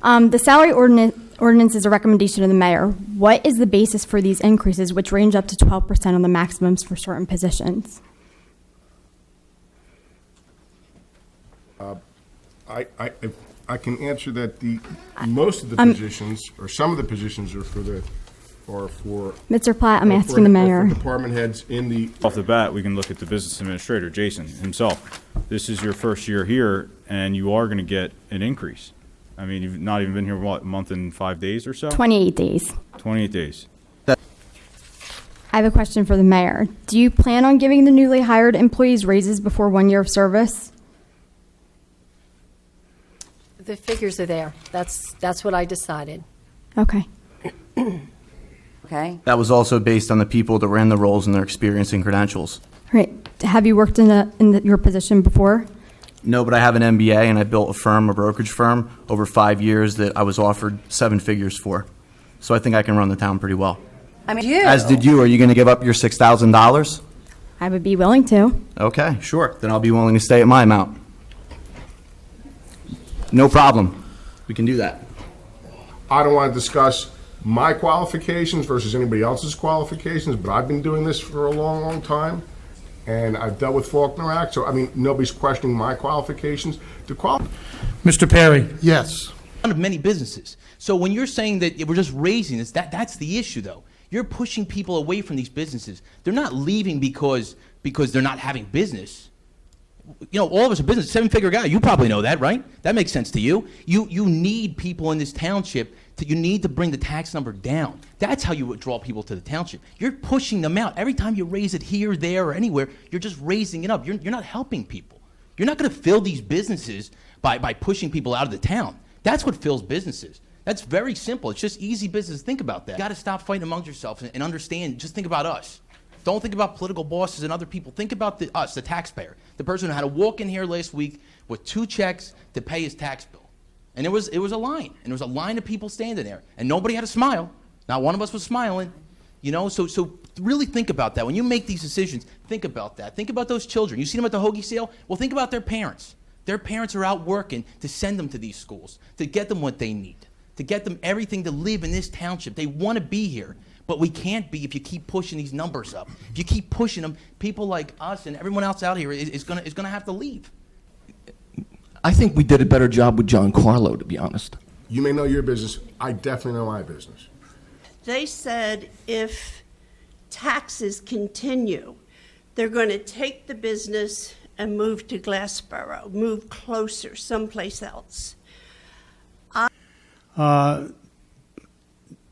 The salary ordinance is a recommendation of the mayor. What is the basis for these increases, which range up to 12% on the maximums for certain positions? I can answer that. Most of the positions, or some of the positions, are for Mr. Platt, I'm asking the mayor. for department heads in the. Off the bat, we can look at the business administrator, Jason himself. This is your first year here, and you are going to get an increase. I mean, you've not even been here, what, a month and 5 days or so? 28 days. 28 days. I have a question for the mayor. Do you plan on giving the newly hired employees raises before 1 year of service? The figures are there. That's what I decided. Okay. Okay. That was also based on the people that ran the roles and their experience and credentials. Right. Have you worked your position before? No, but I have an MBA and I built a brokerage firm, over 5 years that I was offered 7 figures for. So I think I can run the town pretty well. I mean, you. As did you. Are you going to give up your $6,000? I would be willing to. Okay, sure. Then I'll be willing to stay at my amount. No problem. We can do that. I don't want to discuss my qualifications versus anybody else's qualifications, but I've been doing this for a long, long time, and I've dealt with Faulkner Act, so, I mean, nobody's questioning my qualifications. Mr. Perry. Yes. One of many businesses. So when you're saying that we're just raising this, that's the issue, though. You're pushing people away from these businesses. They're not leaving because they're not having business. You know, all of us are business, 7-figure guy. You probably know that, right? That makes sense to you. You need people in this township. You need to bring the tax number down. That's how you would draw people to the township. You're pushing them out. Every time you raise it here, there, or anywhere, you're just raising it up. You're not helping people. You're not going to fill these businesses by pushing people out of the town. That's what fills businesses. That's very simple. It's just easy business. Think about that. You got to stop fighting amongst yourselves and understand. Just think about us. Don't think about political bosses and other people. Think about us, the taxpayer, the person who had to walk in here last week with 2 checks to pay his tax bill. And it was a line, and there was a line of people standing there, and nobody had a smile. Not one of us was smiling, you know. So really think about that when you make these decisions. Think about that. Think about those children. You see them at the hoagie sale. Well, think about their parents. Their parents are out working to send them to these schools, to get them what they need, to get them everything to live in this township. They want to be here. But we can't be if you keep pushing these numbers up. If you keep pushing them, people like us and everyone else out here is gonna have to leave. I think we did a better job with John Carlo, to be honest. You may know your business. I definitely know my business. They said if taxes continue, they're going to take the business and move to Glassboro, move closer, someplace else.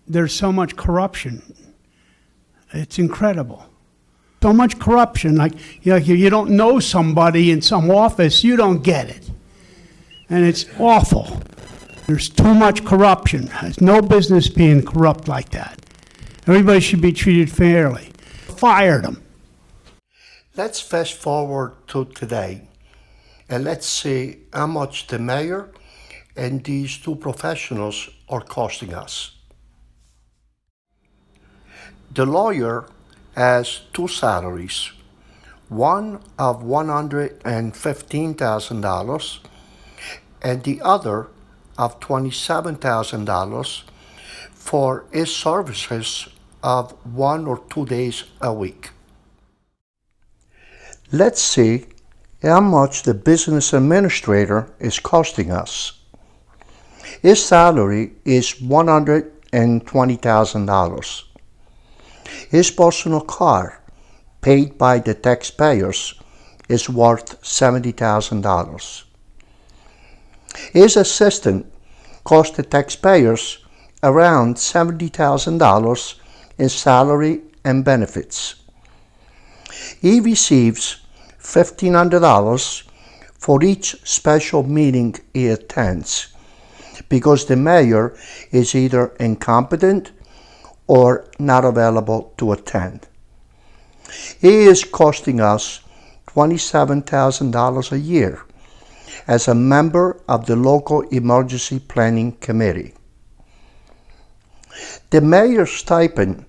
There's so much corruption. It's incredible. So much corruption. Like, you know, you don't know somebody in some office, you don't get it. And it's awful. There's too much corruption. There's no business being corrupt like that. Everybody should be treated fairly. Fire them. Let's fast forward to today, and let's see how much the mayor and these 2 professionals are costing us. The lawyer has 2 salaries, one of $115,000 and the other of $27,000 for his services of 1 or 2 days a week. Let's see how much the business administrator is costing us. His salary is $120,000. His personal car, paid by the taxpayers, is worth $70,000. His assistant cost the taxpayers around $70,000 in salary and benefits. He receives $1,500 for each special meeting he attends because the mayor is either incompetent or not available to attend. He is costing us $27,000 a year as a member of the local emergency planning committee. The mayor's stipend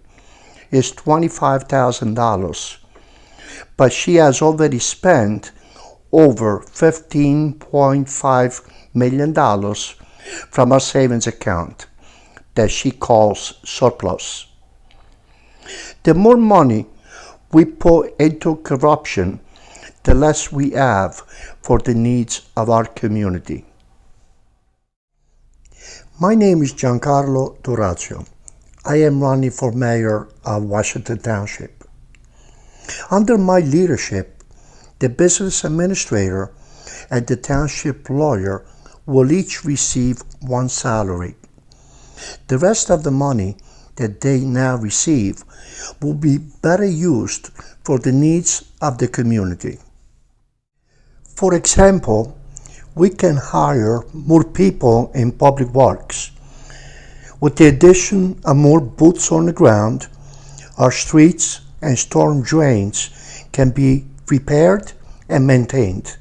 is $25,000, but she has already spent over $15.5 million from our savings account that she calls surplus. The more money we put into corruption, the less we have for the needs of our community. My name is Giancarlo Durazio. I am running for mayor of Washington Township. Under my leadership, the business administrator and the township lawyer will each receive one salary. The rest of the money that they now receive will be better used for the needs of the community. For example, we can hire more people in public works. With the addition of more boots on the ground, our streets and storm drains can be repaired and maintained.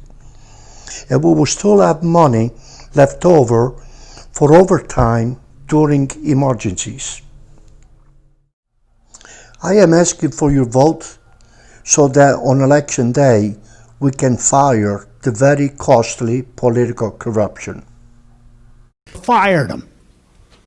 And we will still have money left over for overtime during emergencies. I am asking for your vote so that on election day we can fire the very costly political corruption. Fired them.